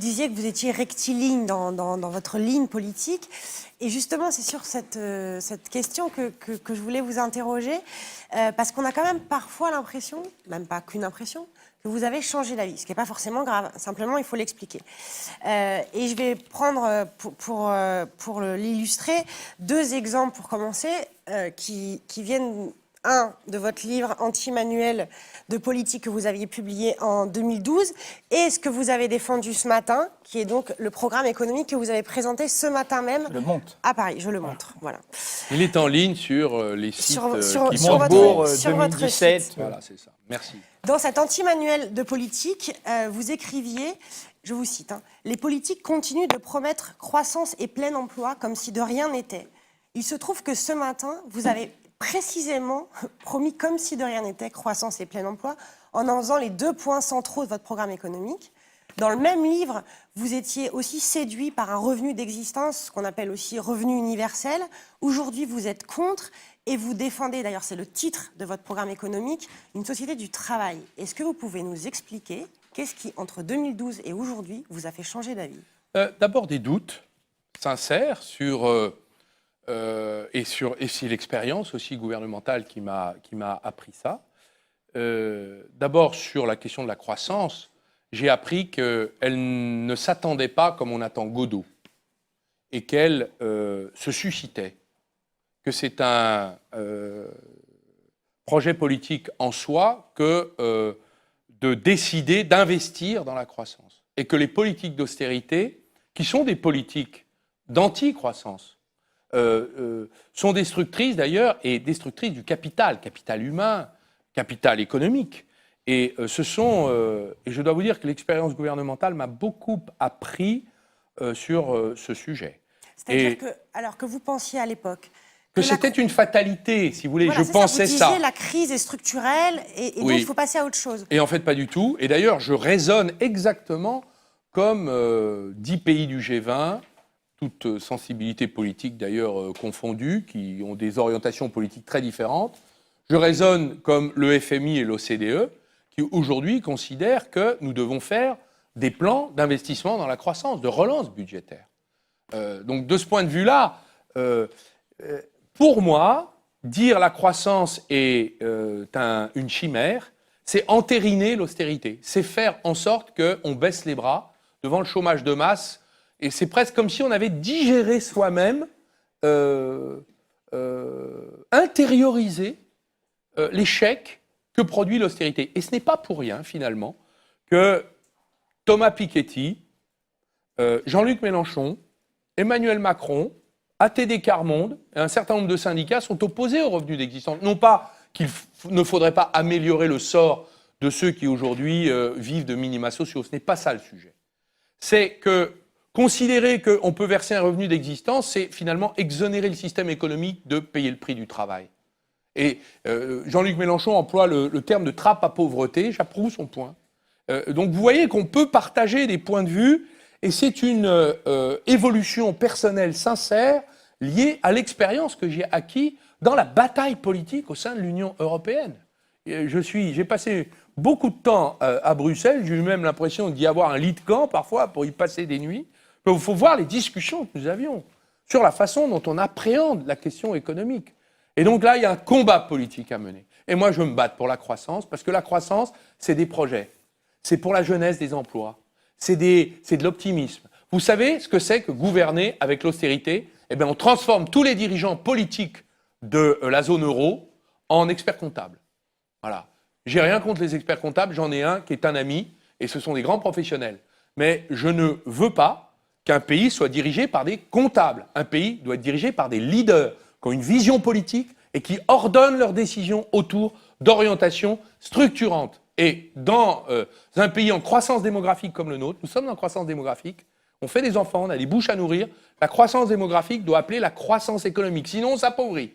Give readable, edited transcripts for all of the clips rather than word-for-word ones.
disiez que vous étiez rectiligne dans votre ligne politique. Et justement, c'est sur cette question que je voulais vous interroger, parce qu'on a quand même parfois l'impression, même pas qu'une impression, que vous avez changé d'avis, ce qui n'est pas forcément grave, simplement il faut l'expliquer. Et je vais prendre, pour l'illustrer, 2 exemples pour commencer, qui viennent... Un, de votre livre anti-manuel de politique que vous aviez publié en 2012, et ce que vous avez défendu ce matin, qui est donc le programme économique que vous avez présenté ce matin même à Paris. Je le montre, voilà. Il est en ligne sur les sites qui sur votre site. Voilà, c'est ça. Merci. Dans cet anti-manuel de politique, vous écriviez, je vous cite, les politiques continuent de promettre croissance et plein emploi comme si de rien n'était. Il se trouve que ce matin, vous avez précisément promis comme si de rien n'était, croissance et plein emploi, en faisant les 2 points centraux de votre programme économique. Dans le même livre, vous étiez aussi séduit par un revenu d'existence, ce qu'on appelle aussi revenu universel. Aujourd'hui, vous êtes contre et vous défendez, d'ailleurs c'est le titre de votre programme économique, une société du travail. Est-ce que vous pouvez nous expliquer qu'est-ce qui, entre 2012 et aujourd'hui, vous a fait changer d'avis ? D'abord des doutes sincères sur... et c'est l'expérience aussi gouvernementale qui m'a appris ça. D'abord, sur la question de la croissance, j'ai appris qu'elle ne s'attendait pas comme on attend Godot, et qu'elle se suscitait, que c'est un projet politique en soi que de décider d'investir dans la croissance, et que les politiques d'austérité, qui sont des politiques d'anti-croissance, sont destructrices d'ailleurs, et destructrices du capital humain, capital économique. Et et je dois vous dire que l'expérience gouvernementale m'a beaucoup appris sur ce sujet. C'est-à-dire alors que vous pensiez à l'époque que c'était une fatalité, si vous voulez, voilà, je pensais ça. Vous disiez la crise est structurelle et donc il faut passer à autre chose. Et en fait, pas du tout. Et d'ailleurs, je raisonne exactement comme 10 pays du G20, toutes sensibilités politiques d'ailleurs confondues, qui ont des orientations politiques très différentes. Je raisonne comme le FMI et l'OCDE, qui aujourd'hui considèrent que nous devons faire des plans d'investissement dans la croissance, de relance budgétaire. Donc de ce point de vue-là, pour moi, dire la croissance est une chimère, c'est entériner l'austérité, c'est faire en sorte qu'on baisse les bras devant le chômage de masse. Et c'est presque comme si on avait digéré soi-même, intériorisé l'échec que produit l'austérité. Et ce n'est pas pour rien, finalement, que Thomas Piketty, Jean-Luc Mélenchon, Emmanuel Macron, ATD Quart Monde et un certain nombre de syndicats sont opposés au revenu d'existence. Non pas qu'il ne faudrait pas améliorer le sort de ceux qui aujourd'hui vivent de minima sociaux, ce n'est pas ça le sujet. C'est que considérer qu'on peut verser un revenu d'existence, c'est finalement exonérer le système économique de payer le prix du travail. Et Jean-Luc Mélenchon emploie le terme de trappe à pauvreté, j'approuve son point. Donc vous voyez qu'on peut partager des points de vue, et c'est une évolution personnelle sincère liée à l'expérience que j'ai acquise dans la bataille politique au sein de l'Union européenne. J'ai passé beaucoup de temps à Bruxelles, j'ai eu même l'impression d'y avoir un lit de camp parfois pour y passer des nuits. Il faut voir les discussions que nous avions sur la façon dont on appréhende la question économique. Et donc là, il y a un combat politique à mener. Et moi, je veux me battre pour la croissance, parce que la croissance, c'est des projets. C'est pour la jeunesse des emplois. C'est de l'optimisme. Vous savez ce que c'est que gouverner avec l'austérité ? Eh bien, on transforme tous les dirigeants politiques de la zone euro en experts comptables. Voilà. J'ai rien contre les experts comptables, j'en ai un qui est un ami, et ce sont des grands professionnels. Mais je ne veux pas qu'un pays soit dirigé par des comptables. Un pays doit être dirigé par des leaders qui ont une vision politique et qui ordonnent leurs décisions autour d'orientations structurantes. Et dans un pays en croissance démographique comme le nôtre, nous sommes en croissance démographique, on fait des enfants, on a des bouches à nourrir, la croissance démographique doit appeler la croissance économique, sinon on s'appauvrit.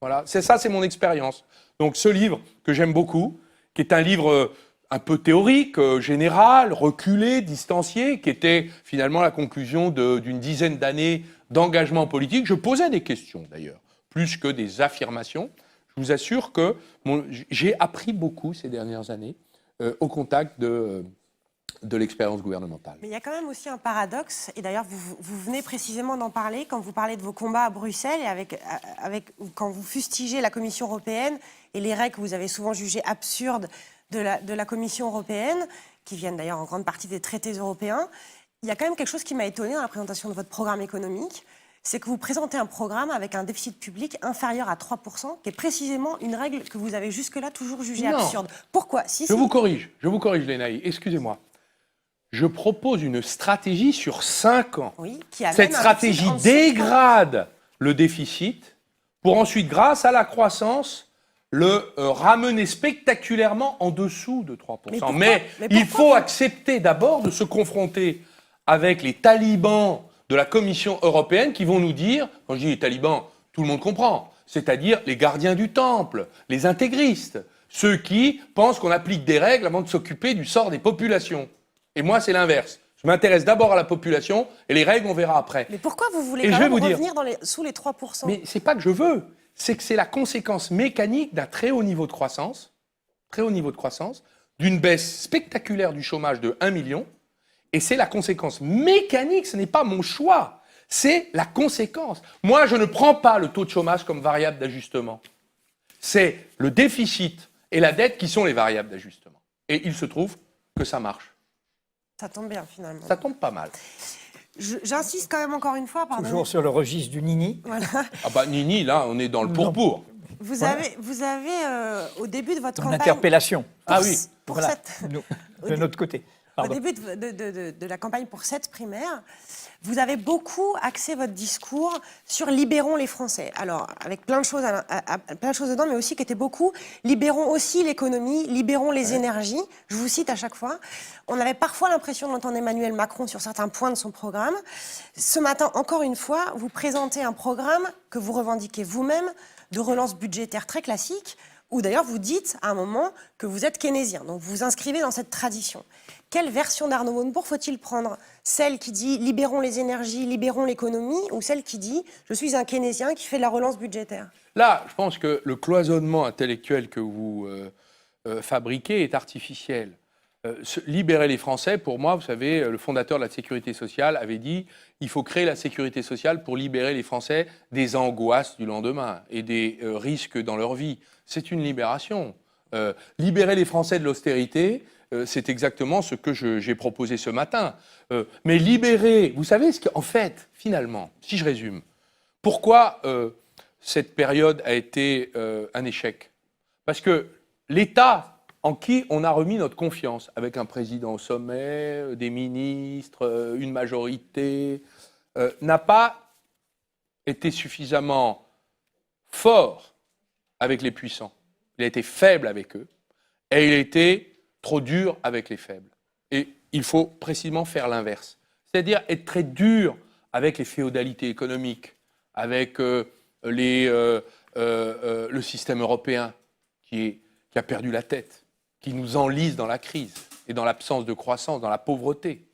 Voilà, c'est mon expérience. Donc ce livre que j'aime beaucoup, qui est un livre un peu théorique, général, reculé, distancié, qui était finalement la conclusion d'une dizaine d'années d'engagement politique. Je posais des questions d'ailleurs, plus que des affirmations. Je vous assure que j'ai appris beaucoup ces dernières années au contact de de l'expérience gouvernementale. Mais il y a quand même aussi un paradoxe, et d'ailleurs vous venez précisément d'en parler quand vous parlez de vos combats à Bruxelles et quand vous fustigez la Commission européenne et les règles que vous avez souvent jugées absurdes de la Commission européenne, qui viennent d'ailleurs en grande partie des traités européens. Il y a quand même quelque chose qui m'a étonnée dans la présentation de votre programme économique, c'est que vous présentez un programme avec un déficit public inférieur à 3%, qui est précisément une règle que vous avez jusque-là toujours jugée absurde. Pourquoi ? Je vous corrige, Lénaï, excusez-moi. Je propose une stratégie sur 5 ans. Oui, qui amène Cette stratégie dégrade le déficit pour ensuite, grâce à la croissance, le ramener spectaculairement en dessous de 3%. Mais il faut accepter d'abord de se confronter avec les talibans de la Commission européenne qui vont nous dire, quand je dis les talibans, tout le monde comprend, c'est-à-dire les gardiens du temple, les intégristes, ceux qui pensent qu'on applique des règles avant de s'occuper du sort des populations. Et moi, c'est l'inverse. Je m'intéresse d'abord à la population et les règles, on verra après. Mais pourquoi vous voulez quand même revenir sous les 3% ? Mais c'est pas que je veux, c'est que c'est la conséquence mécanique d'un très haut niveau de croissance, d'une baisse spectaculaire du chômage de 1 million, et c'est la conséquence mécanique, ce n'est pas mon choix, c'est la conséquence. Moi, je ne prends pas le taux de chômage comme variable d'ajustement. C'est le déficit et la dette qui sont les variables d'ajustement. Et il se trouve que ça marche. Ça tombe bien, finalement. Ça tombe pas mal. J'insiste quand même encore une fois. Pardon. Toujours sur le registre du Nini. Voilà. Ah bah Nini, là, on est dans le pourpour. Vous avez au début de votre campagne... L'interpellation. De notre côté. Pardon. Au début de la campagne pour cette primaire, vous avez beaucoup axé votre discours sur « libérons les Français ». Alors, avec plein de choses dedans, mais aussi qui étaient beaucoup « libérons aussi l'économie, libérons les énergies ». Je vous cite à chaque fois. On avait parfois l'impression d'entendre Emmanuel Macron sur certains points de son programme. Ce matin, encore une fois, vous présentez un programme que vous revendiquez vous-même de relance budgétaire très classique, où d'ailleurs vous dites à un moment que vous êtes keynésien. Donc vous vous inscrivez dans cette tradition. Quelle version d'Arnaud Montebourg faut-il prendre ? Celle qui dit « libérons les énergies, libérons l'économie » ou celle qui dit « je suis un keynésien qui fait de la relance budgétaire » ? Là, je pense que le cloisonnement intellectuel que vous fabriquez est artificiel. Libérer les Français, pour moi, vous savez, le fondateur de la sécurité sociale avait dit il faut créer la sécurité sociale pour libérer les Français des angoisses du lendemain et des risques dans leur vie. C'est une libération. Libérer les Français de l'austérité, c'est exactement ce que j'ai proposé ce matin. Mais libérer, vous savez, en fait, finalement, si je résume, pourquoi cette période a été un échec ? Parce que l'État en qui on a remis notre confiance, avec un président au sommet, des ministres, une majorité, n'a pas été suffisamment fort avec les puissants. Il a été faible avec eux, et il a été trop dur avec les faibles. Et il faut précisément faire l'inverse. C'est-à-dire être très dur avec les féodalités économiques, avec le système européen qui a perdu la tête, qui nous enlise dans la crise et dans l'absence de croissance, dans la pauvreté,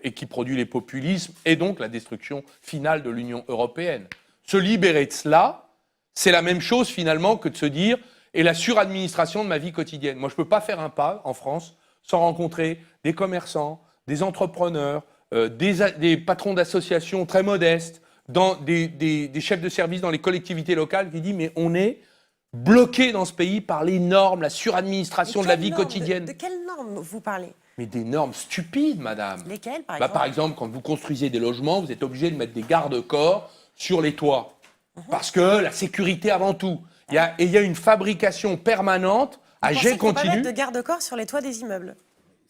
et qui produit les populismes et donc la destruction finale de l'Union européenne. Se libérer de cela, c'est la même chose finalement que de se dire « et la suradministration de ma vie quotidienne ». Moi, je ne peux pas faire un pas en France sans rencontrer des commerçants, des entrepreneurs, des patrons d'associations très modestes, des chefs de service dans les collectivités locales qui disent « mais on est bloqué dans ce pays par les normes, la suradministration de la vie quotidienne. » De quelles normes vous parlez ? Mais des normes stupides, madame. Lesquelles, par exemple ? Par exemple, quand vous construisez des logements, vous êtes obligé de mettre des garde-corps sur les toits. Parce que la sécurité avant tout. Il y a une fabrication permanente à jet continu. Vous pensez qu'il faut pas mettre de garde-corps sur les toits des immeubles ?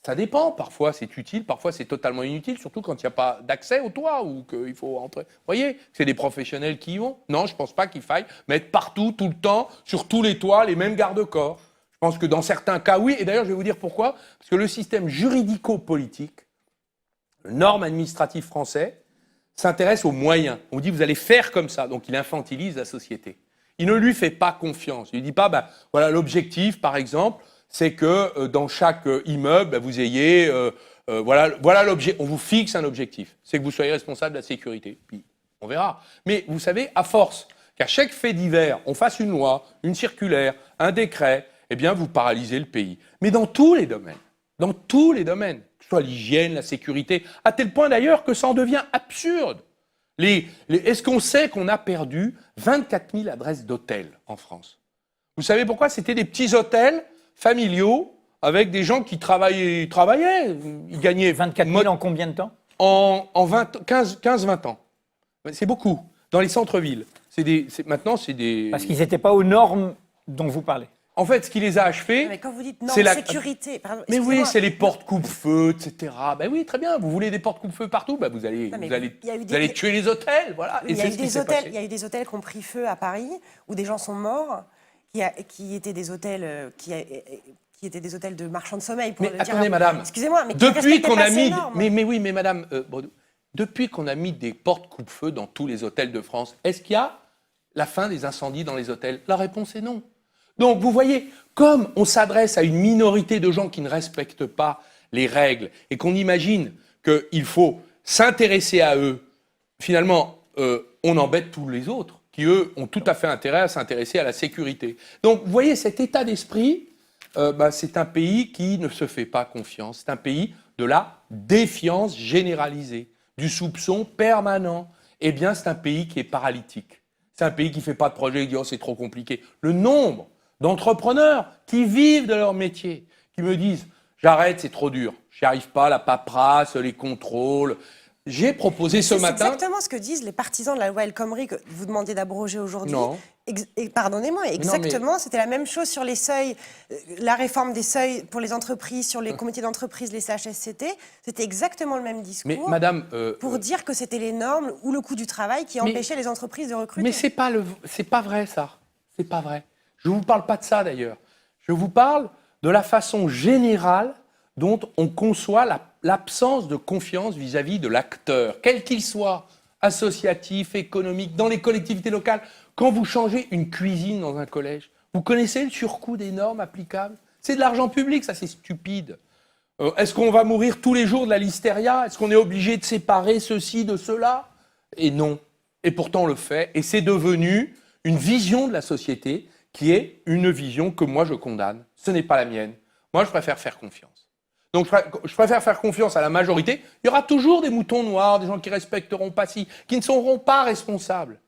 Ça dépend. Parfois, c'est utile. Parfois, c'est totalement inutile. Surtout quand il n'y a pas d'accès au toit ou qu'il faut entrer. Vous voyez, c'est des professionnels qui y vont. Non, je ne pense pas qu'il faille mettre partout, tout le temps, sur tous les toits, les mêmes garde-corps. Je pense que dans certains cas, oui. Et d'ailleurs, je vais vous dire pourquoi. Parce que le système juridico-politique, le norme administratif français, s'intéresse aux moyens. On dit, vous allez faire comme ça. Donc, il infantilise la société. Il ne lui fait pas confiance. Il ne dit pas, voilà, l'objectif, par exemple, c'est que dans chaque immeuble, vous ayez... voilà l'objet. On vous fixe un objectif. C'est que vous soyez responsable de la sécurité. Puis, on verra. Mais vous savez, à force qu'à chaque fait divers, on fasse une loi, une circulaire, un décret, eh bien, vous paralysez le pays. Mais dans tous les domaines, que ce soit l'hygiène, la sécurité, à tel point d'ailleurs que ça en devient absurde. Est-ce qu'on sait qu'on a perdu 24 000 adresses d'hôtels en France? Vous savez pourquoi? C'était des petits hôtels familiaux avec des gens qui travaillaient. Ils gagnaient 24 000 en combien de temps? En 15-20 ans. C'est beaucoup. Dans les centres-villes. Maintenant, c'est des... Parce qu'ils n'étaient pas aux normes dont vous parlez. En fait, ce qui les a achevés... Mais quand vous dites normes sécurité... Pardon, mais oui, c'est les portes coupe-feu, etc. Ben oui, très bien. Vous voulez des portes coupe-feu partout, ben vous allez tuer les hôtels. Voilà. Il y a eu des hôtels qui ont pris feu à Paris, où des gens sont morts, qui étaient des hôtels... qui étaient des hôtels de marchands de sommeil, pour mais le attendez, dire. madame. Excusez-moi, mais depuis qu'on a mis... Mais oui, mais madame... depuis qu'on a mis des portes coupe-feu dans tous les hôtels de France, est-ce qu'il y a la fin des incendies dans les hôtels? La réponse est non. Donc, vous voyez, comme on s'adresse à une minorité de gens qui ne respectent pas les règles et qu'on imagine qu'il faut s'intéresser à eux, finalement, on embête tous les autres qui, eux, ont tout à fait intérêt à s'intéresser à la sécurité. Donc, vous voyez, cet état d'esprit, c'est un pays qui ne se fait pas confiance. C'est un pays de la défiance généralisée, du soupçon permanent. Eh bien, c'est un pays qui est paralytique. C'est un pays qui ne fait pas de projet, qui dit « oh, c'est trop compliqué ». Le nombre d'entrepreneurs qui vivent de leur métier, qui me disent « j'arrête, c'est trop dur, j'y arrive pas, la paperasse, les contrôles ». J'ai proposé ce matin... C'est exactement ce que disent les partisans de la loi El Khomri que vous demandez d'abroger aujourd'hui. Non. Pardonnez-moi, exactement, c'était la même chose sur les seuils, la réforme des seuils pour les entreprises, sur les comités d'entreprise, les CHSCT, c'était exactement le même discours. Mais madame... pour dire que c'était les normes ou le coût du travail qui empêchaient les entreprises de recruter. Mais c'est pas vrai, ça. C'est pas vrai. Je ne vous parle pas de ça, d'ailleurs. Je vous parle de la façon générale dont on conçoit l'absence de confiance vis-à-vis de l'acteur, quel qu'il soit, associatif, économique, dans les collectivités locales. Quand vous changez une cuisine dans un collège, vous connaissez le surcoût des normes applicables? C'est de l'argent public, ça, c'est stupide. Est-ce qu'on va mourir tous les jours de la listeria? Est-ce qu'on est obligé de séparer ceci de cela? Et non. Et pourtant, on le fait. Et c'est devenu une vision de la société qui est une vision que moi, je condamne. Ce n'est pas la mienne. Moi, je préfère faire confiance. Donc, je préfère faire confiance à la majorité. Il y aura toujours des moutons noirs, des gens qui ne respecteront pas ci, qui ne seront pas responsables.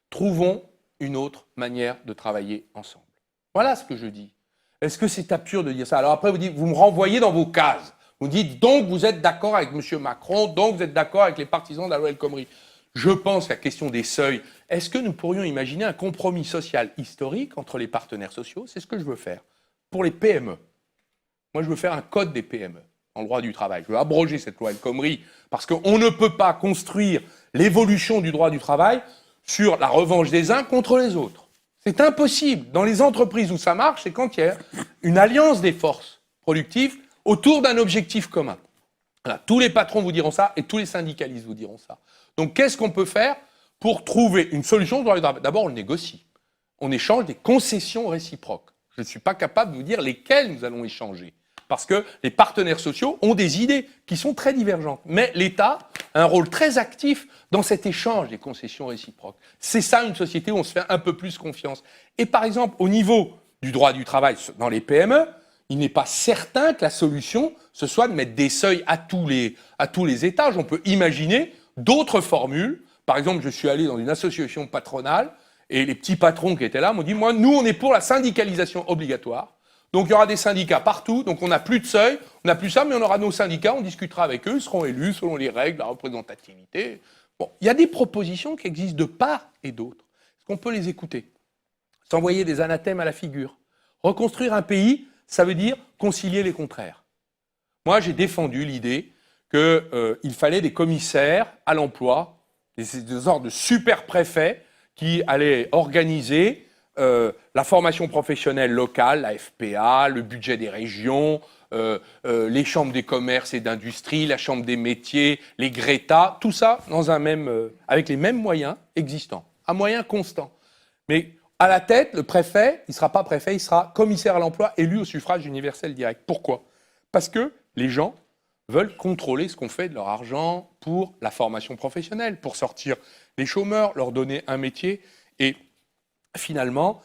Trouvons une autre manière de travailler ensemble. Voilà ce que je dis. Est-ce que c'est absurde de dire ça? Alors après, vous me renvoyez dans vos cases. Vous dites, donc vous êtes d'accord avec M. Macron, donc vous êtes d'accord avec les partisans de la loi El Khomri. Je pense qu'à la question des seuils, est-ce que nous pourrions imaginer un compromis social historique entre les partenaires sociaux? C'est ce que je veux faire. Pour les PME. Moi, je veux faire un code des PME en droit du travail. Je veux abroger cette loi El Khomri parce qu'on ne peut pas construire l'évolution du droit du travail sur la revanche des uns contre les autres. C'est impossible. Dans les entreprises où ça marche, c'est quand il y a une alliance des forces productives autour d'un objectif commun. Voilà. Tous les patrons vous diront ça et tous les syndicalistes vous diront ça. Donc, qu'est-ce qu'on peut faire pour trouver une solution au droit du travail? D'abord, on le négocie. On échange des concessions réciproques. Je ne suis pas capable de vous dire lesquelles nous allons échanger. Parce que les partenaires sociaux ont des idées qui sont très divergentes. Mais l'État a un rôle très actif dans cet échange des concessions réciproques. C'est ça une société où on se fait un peu plus confiance. Et par exemple, au niveau du droit du travail dans les PME, il n'est pas certain que la solution, ce soit de mettre des seuils à tous les étages. On peut imaginer d'autres formules. Par exemple, je suis allé dans une association patronale et les petits patrons qui étaient là m'ont dit, nous, on est pour la syndicalisation obligatoire. Donc, il y aura des syndicats partout. Donc, on n'a plus de seuil, on n'a plus ça, mais on aura nos syndicats, on discutera avec eux, ils seront élus selon les règles, la représentativité. Bon, il y a des propositions qui existent de part et d'autre. Est-ce qu'on peut les écouter? S'envoyer des anathèmes à la figure. Reconstruire un pays, ça veut dire concilier les contraires. Moi, j'ai défendu l'idée qu'il fallait des commissaires à l'emploi, des sortes de super-préfets qui allaient organiser la formation professionnelle locale, la FPA, le budget des régions, les chambres des commerces et d'industrie, la chambre des métiers, les Greta, tout ça avec les mêmes moyens existants, à moyens constants. Mais à la tête, le préfet, il ne sera pas préfet, il sera commissaire à l'emploi élu au suffrage universel direct. Pourquoi? Parce que les gens veulent contrôler ce qu'on fait de leur argent pour la formation professionnelle, pour sortir les chômeurs, leur donner un métier. Et finalement,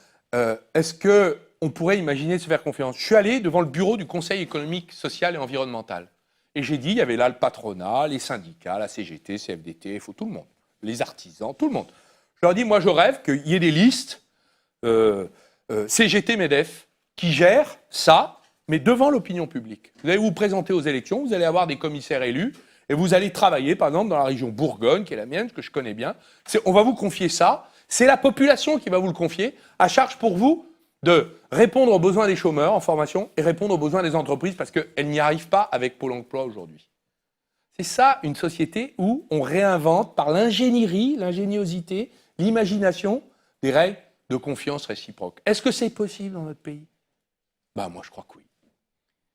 est-ce qu'on pourrait imaginer se faire confiance? Je suis allé devant le bureau du Conseil économique, social et environnemental. Et j'ai dit, il y avait là le patronat, les syndicats, la CGT, CFDT, tout le monde, les artisans, tout le monde. Je leur ai dit, moi je rêve qu'il y ait des listes CGT, MEDEF, qui gèrent ça, mais devant l'opinion publique. Vous allez vous présenter aux élections, vous allez avoir des commissaires élus, et vous allez travailler, par exemple, dans la région Bourgogne, qui est la mienne, que je connais bien. On va vous confier ça. C'est la population qui va vous le confier, à charge pour vous de répondre aux besoins des chômeurs en formation et répondre aux besoins des entreprises, parce qu'elles n'y arrivent pas avec Pôle emploi aujourd'hui. C'est ça, une société où on réinvente par l'ingénierie, l'ingéniosité, l'imagination, des règles de confiance réciproque. Est-ce que c'est possible dans notre pays ? Moi, je crois que oui.